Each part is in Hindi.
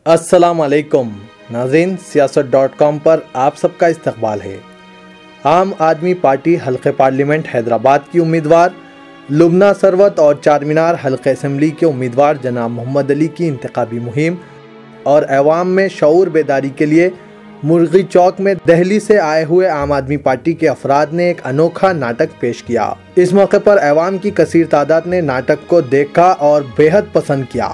अस्सलामुअलैकुम नाज़रीन, सियासत.com पर आप सबका इस्तकबाल है। आम आदमी पार्टी हल्के पार्लियामेंट हैदराबाद की उम्मीदवार लुबना सरवत और चारमीनार हल्के असम्बली के उम्मीदवार जनाब मोहम्मद अली की इंतखाबी मुहिम और अवाम में शऊर बेदारी के लिए मुर्गी चौक में दिल्ली से आए हुए आम आदमी पार्टी के अफराद ने एक अनोखा नाटक पेश किया। इस मौके पर अवाम की कसीर तादाद ने नाटक को देखा और बेहद पसंद किया।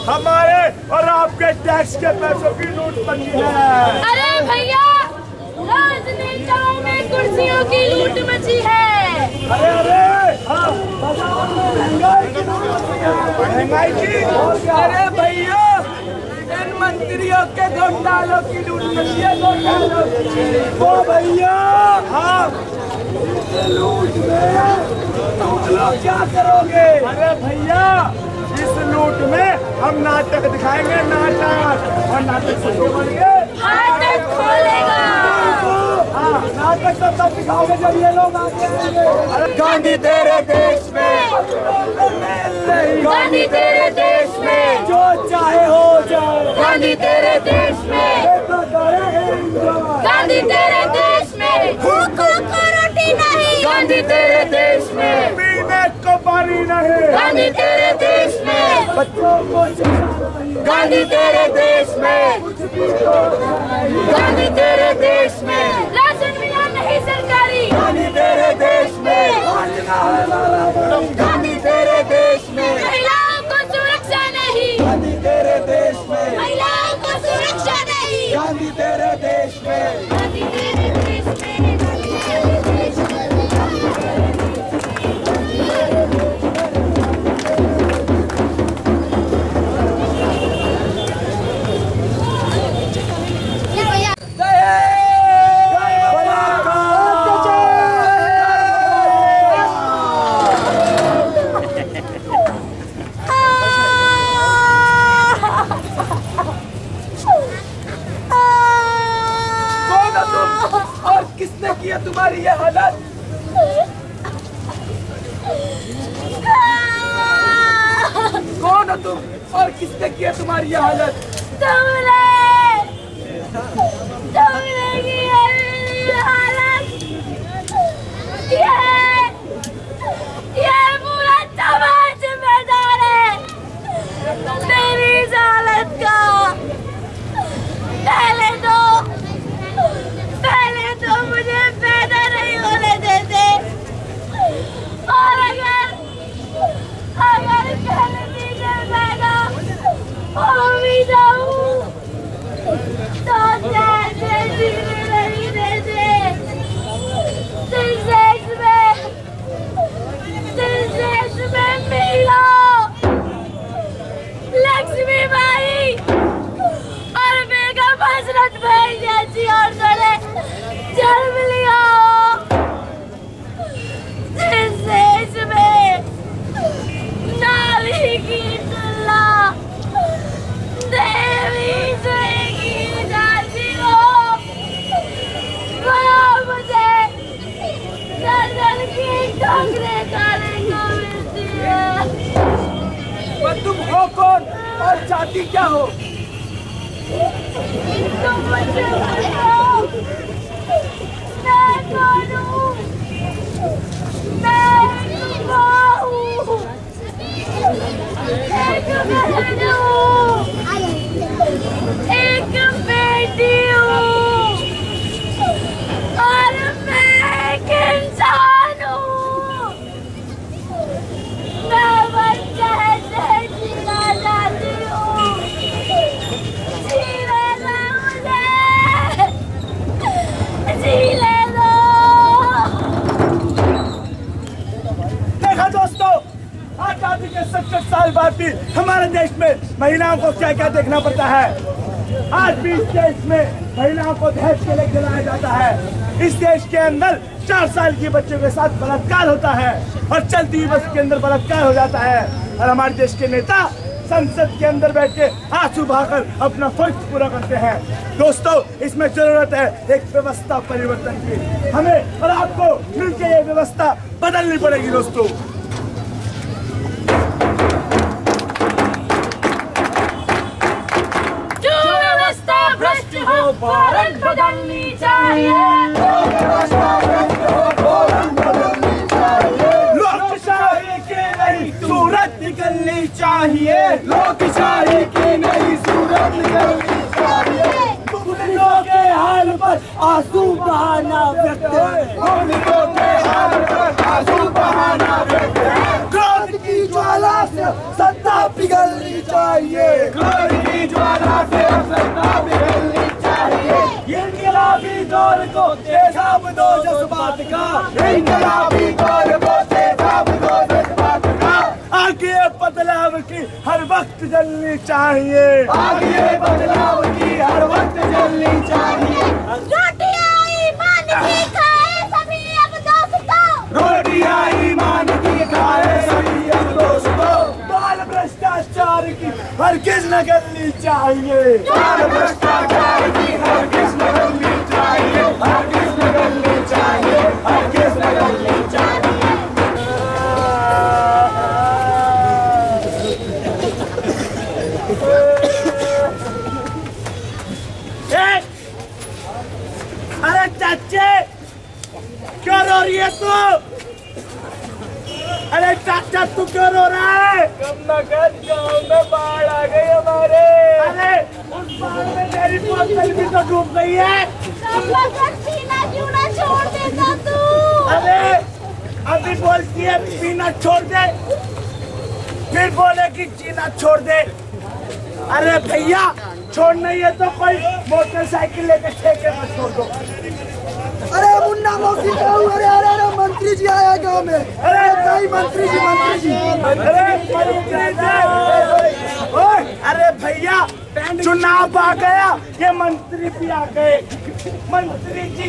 हमारे और आपके टैक्स के पैसों की लूट बनी है। अरे भैया, राजनेताओं में कुर्सियों की लूट मची है। अरे महंगाई की। अरे भैया, इन मंत्रियों के घोटालों की लूट मची है। वो भैया, हाँ, लूट में तुम लोग क्या करोगे? अरे भैया, इस लूट में हम नाटक दिखाएंगे, नाटक। और नाटक सबसे बढ़िया नाटक खोलेगा। हाँ, नाटक तब दिखाओगे जब ये लोग आगे आएंगे। गांधी तेरे देश में, गांधी तेरे देश में जो चाहे हो जाए। गांधी तेरे देश में, गांधी तेरे देश में भूख को रोटी नहीं। गांधी तेरे देश में पीने को पानी नहीं। गांधी तेरे देश में बच्चों को गांधी तेरे देश में, गांधी तेरे देश में राशन मिला नहीं सरकारी। गांधी तेरे देश में, गांधी तेरे देश में महिलाओं को सुरक्षा नहीं। गांधी तेरे देश में, महिलाओं को सुरक्षा नहीं। गांधी तेरे देश में। गांधी तेरे देश में, गांधी तेरे देश में। किसने किया तुम्हारी ये हालत? कौन हो तुम और किसने किया तुम्हारी ये हालत? तुमने किया मेरी हालत। ये पूरा समाज जिम्मेदार है मेरी इस हालत का। पहले तो मुझे पैदा नहीं होने देते, और अगर पहले पैदा तो कैसे जीने नहीं देते। दिल से इसमें मिलो लक्ष्मी बाई और बेगम हजरत भाई जैसी औरतों ने जन्म लिया। जिससे इसमें नारी की तुलना देवी से की जाती हो, वो मुझे दर्जन की ठोकरें खाने को मिलती है। पर तुम हो कौन और चाहती क्या हो? तुम मुझे बताओ, मैं कौन हूँ? मैं एक माँ हूँ, एक बहन हूँ, एक बेटी हूँ और मैं एक इंसान हूँ। मैं बच्चे से जीना चाहती हूँ, जीने दो मुझे, जीने दो। देखा दोस्तों, आजादी के 70 साल बाद भी हमारे देश में महिलाओं को क्या क्या देखना पड़ता है। आज भी इस देश में महिलाओं को दहेज के लिए जलाया जाता है। इस देश के अंदर 4 साल की बच्चों के साथ बलात्कार होता है और चलती हुई बस के अंदर बलात्कार हो जाता है। और हमारे देश के नेता संसद के अंदर बैठ के आंसू बहाकर अपना फर्ज पूरा करते हैं। दोस्तों, इसमें जरूरत है एक व्यवस्था परिवर्तन की। हमें और आपको मिलकर ये व्यवस्था बदलनी पड़ेगी दोस्तों। भ्रष्ट हो फौरन बदलनी चाहिए। लोकशाही की नई सूरत निकलनी चाहिए। लोकशाही की नई सूरत निकलनी चाहिए। पीड़ितों के हाल पर आंसू बहाना व्यक्त है। पीड़ितों के हाल पर आंसू बहाना व्यक्त है। क्रोध की ज्वाला से सत्ता पिघलनी चाहिए। क्रोध की ज्वाला से सत्ता पिघलनी चाहिए। इनकलाबी दौर को तेजाब दो जज्बात का। इनकलाबी दौर को तेजाब दो जज्बात का। आगे बदलाव की हर वक्त जलनी चाहिए। आगे बदलाव की हर वक्त जलनी चाहिए। रोटियां ईमान की खाए सभी अब दोस्तों। रोटियां ईमान की खाए सभी अब दोस्तों। बाल भ्रष्टाचार की हरगिज़ न गलनी चाहिए। बाल भ्रष्टाचार की हरगिज़ न गलनी चाहिए। हरगिज़ न गलनी चाहिए। हरगिज़ न गलनी चाहिए। अरे चाचे, क्यों रो रही है तू? अरे चाचा, तू क्यों रो रहा है? कमनगंज गांव में बाढ़ आ गई हमारे। अरे उस बाढ़ में मेरी बोतल भी तो डूब गई है। कमनगंज पीना क्यों ना छोड़ देता तू? अरे अभी बोलती है पीना छोड़ दे, फिर बोले कि जीना छोड़ दे। अरे भैया, छोड़ना ही है तो कोई मोटरसाइकिल लेकर ठेके पर छोड़ दो। अरे मुन्ना मौसी कहूँ। अरे अरे अरे मंत्री जी आया गाँव में। अरे कई मंत्री जी, मंत्री जी। अरे मंत्री जी, ओए, अरे भैया, चुनाव आ गया, ये मंत्री भी आ गए। मंत्री जी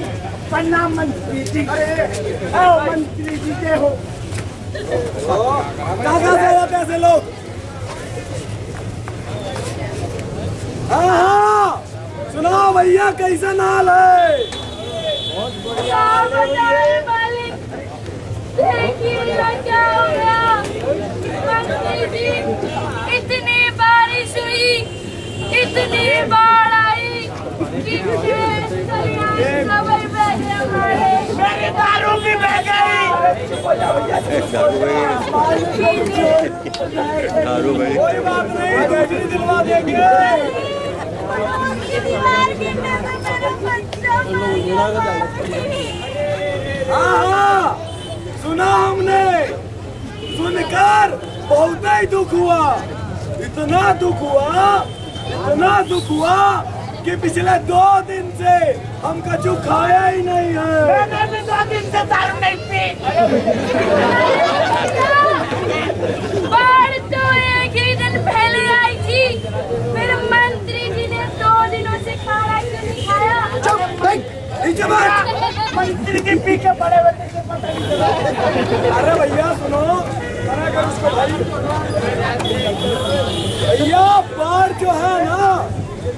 प्रणाम। मंत्री जी, आओ मंत्री जी, जय हो। कहाँ से आए पैसे लोग? हाँ, सुनाओ भैया, कैसा नाल है? मालिक, देखिएगा क्या हो गया। मंत्री जी, इतनी बारिश हुई, इतनी बाढ़ आई कि खेत खलिहान सब बह गए हमारे। मेरी दारू भी बह गई। कोई बात नहीं, बिजली दिलवा देंगे। दीवार गिरने में मेरा बच्चा मर गया। हाँ, सुना हमने, सुनकर बहुत ही दुख हुआ। इतना दुख हुआ, इतना दुख हुआ कि पिछले 2 दिन से हम कछु खाया ही नहीं है। मैंने भी 2 दिन से दारू नहीं पी। बाढ़ तो एक ही दिन पहले आई थी, फिर मंत्री जी ने 2 दिनों से खाना क्यों नहीं खाया? चुप बैठ, नीचे बैठ। मंत्री जी पी के पड़े हुए थे, पता नहीं चला। अरे भैया सुनो, मना कर उसको भाई। भैया बाढ़ जो है ना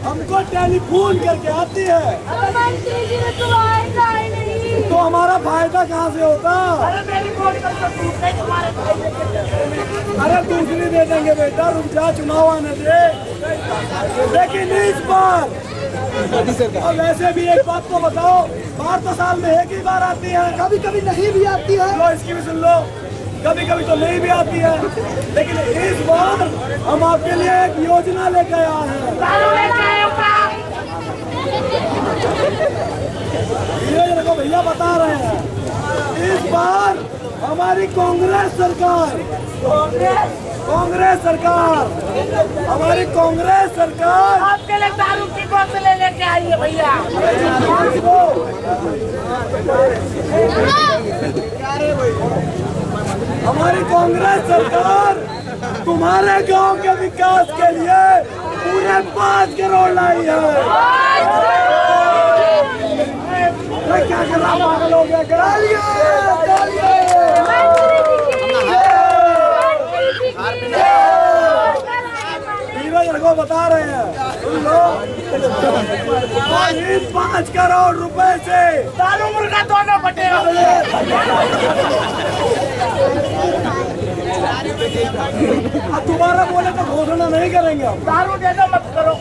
हमको टेलीफोन करके आती है। अरे मंत्री जी ने तो आया ही नहीं। तो हमारा फायदा कहाँ से होता? अरे मेरी वोट कर तो दूध नहीं तुम्हारे भाई। अरे दूसरी दे देंगे बेटा, रुक जा, चुनाव आने दे। लेकिन इस बार और वैसे भी एक बात तो बताओ, बाढ़ तो साल में एक ही बार आती है, कभी कभी नहीं भी आती है। लो इसकी भी सुन लो, कभी कभी तो नहीं भी आती है। लेकिन इस बार हम आपके लिए एक योजना लेकर आए हैं। दारू लेके आए हो क्या? धीरे रखो भैया, बता रहे हैं। इस बार हमारी कांग्रेस सरकार, हमारी कांग्रेस सरकार आपके लिए दारू की बोतलें लेके आई है भैया। हमारी कांग्रेस सरकार तुम्हारे गांव के विकास के लिए पूरे 5 करोड़ लाई है। क्या कर रहा पागल हो गया? धीरज रखो, बता रहे हैं, सुन लो। 5 करोड़ रुपए से दारू मुर्गा दोनों बटेगा। दोबारा बोले तो घोषणा नहीं करेंगे हम। दारू दे दो, मत करो।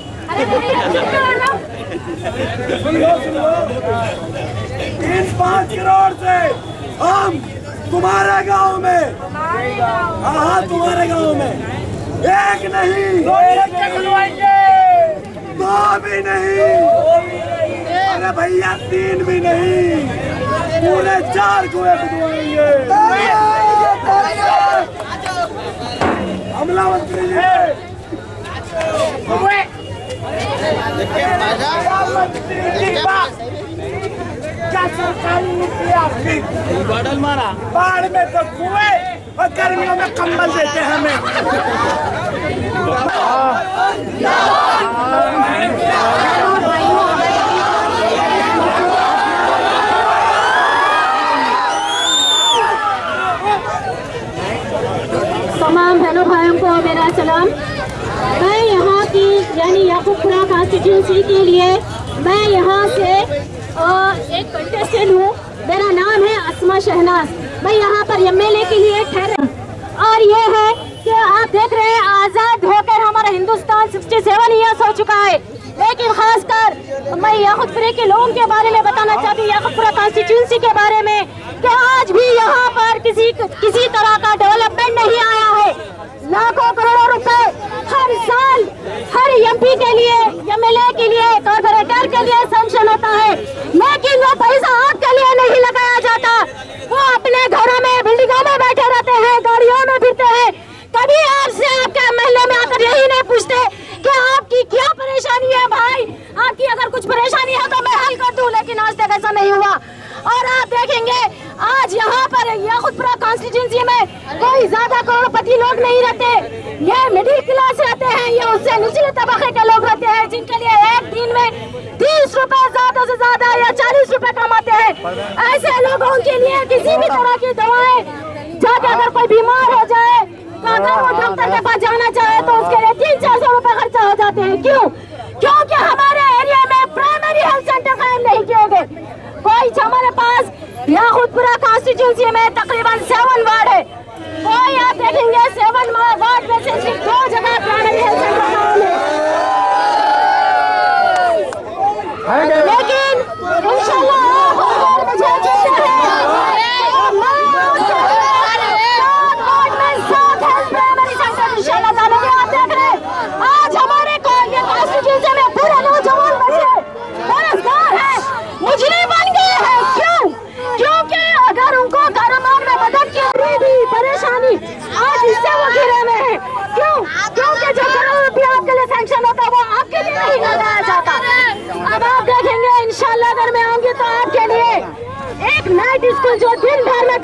सुन लो, इन 5 करोड़ से हम तुम्हारे गांव में, हाँ तुम्हारे गांव में, एक नहीं 2 भी नहीं, अरे भैया 3 भी नहीं, पूरे 4 कुएं खुदवाएंगे। हमला मंत्री जी क्या सरकारी नीति आपकी? बादल मारा। बाढ़ में तो कुएं और गर्मियों में कंबल देते हैं हमें। तमाम बहनों भाइयों को मेरा सलाम। मैं यहाँ की यानी याकूबपुरा कॉन्स्टिट्यूंसी के लिए मैं यहाँ से एक कंटेस्टेंट हूँ। मेरा नाम है अस्मा शहनाज। मैं यहाँ पर एमएलए के लिए ठहरे और ये है कि आप देख रहे हैं आज़ाद होकर हमारा हिंदुस्तान 67 ईयर्स हो चुका है। लेकिन खासकर मैं याकूबपुरा के लोगों के बारे में बताना चाहती हूँ, याकूबपुरा कॉन्स्टिट्यूंसी के बारे में, कि आज भी यहाँ पर किसी तरह का डेवलपमेंट नहीं आया है। लाखों करोड़ों रुपए हर साल हर एमपी के लिए, एमएलए के लिए, कॉर्पोरेटर के लिए सैंक्शन होता है, लेकिन वो पैसा आपके लिए नहीं लगाया जाता। वो अपने घरों में, बिल्डिंगों में बैठे रहते हैं, गाड़ियों में फिरते हैं। कभी आपसे आपके महल्ले में आकर यही नहीं पूछते कि आपकी क्या परेशानी है भाई, आपकी अगर कुछ परेशानी है तो मैं हल कर दूं, लेकिन आज तक ऐसा नहीं हुआ। और आप देखेंगे आज यहाँ पर याकूबपुरा कॉन्स्टिट्यूंसी में कोई ज्यादा करोड़पति लोग नहीं रहते, ये मिडिल क्लास रहते हैं, ये उससे निचले तबके के लोग रहते हैं, जिनके लिए एक दिन में 30 रुपए ज्यादा से ज्यादा या 40 रुपए कमाते हैं। ऐसे लोगों के लिए किसी भी तरह की दवाएं जाके अगर कोई बीमार हो जाए तो अगर वो डॉक्टर के पास जाना चाहे तो उसके लिए 300-400 रुपए खर्चा हो जाते हैं। क्यों? क्योंकि हमारे एरिया में प्राइमरी हेल्थ सेंटर कायम नहीं किए गए। कोई हमारे पास याकूबपुरा कॉन्स्टिट्यूंसी में तकरीबन 7 वार्ड है, कोई आप देखेंगे 7 वार्ड में से सिर्फ 2 जगह प्राइमरी हेल्थ सेंटर है। लेकिन इंशाल्लाह मुझे जीतना है। इंशाल्लाह आप देख रहे हैं आज हमारे कॉन्स्टिट्यूंसी में पूरे नौजवान बच्चे बेरोजगार हैं, मुजरिम बन गए हैं। क्यों? क्योंकि अगर उनको कारोबार में मदद की गरीबी परेशानी आज इससे वो घिरे हुए हैं। क्यों? क्योंकि जो करोड़ रुपया आपके लिए सैंक्शन होता है वो आपके लिए नहीं लगाया जाता। प्राइवेट स्कूल जो दिन भर में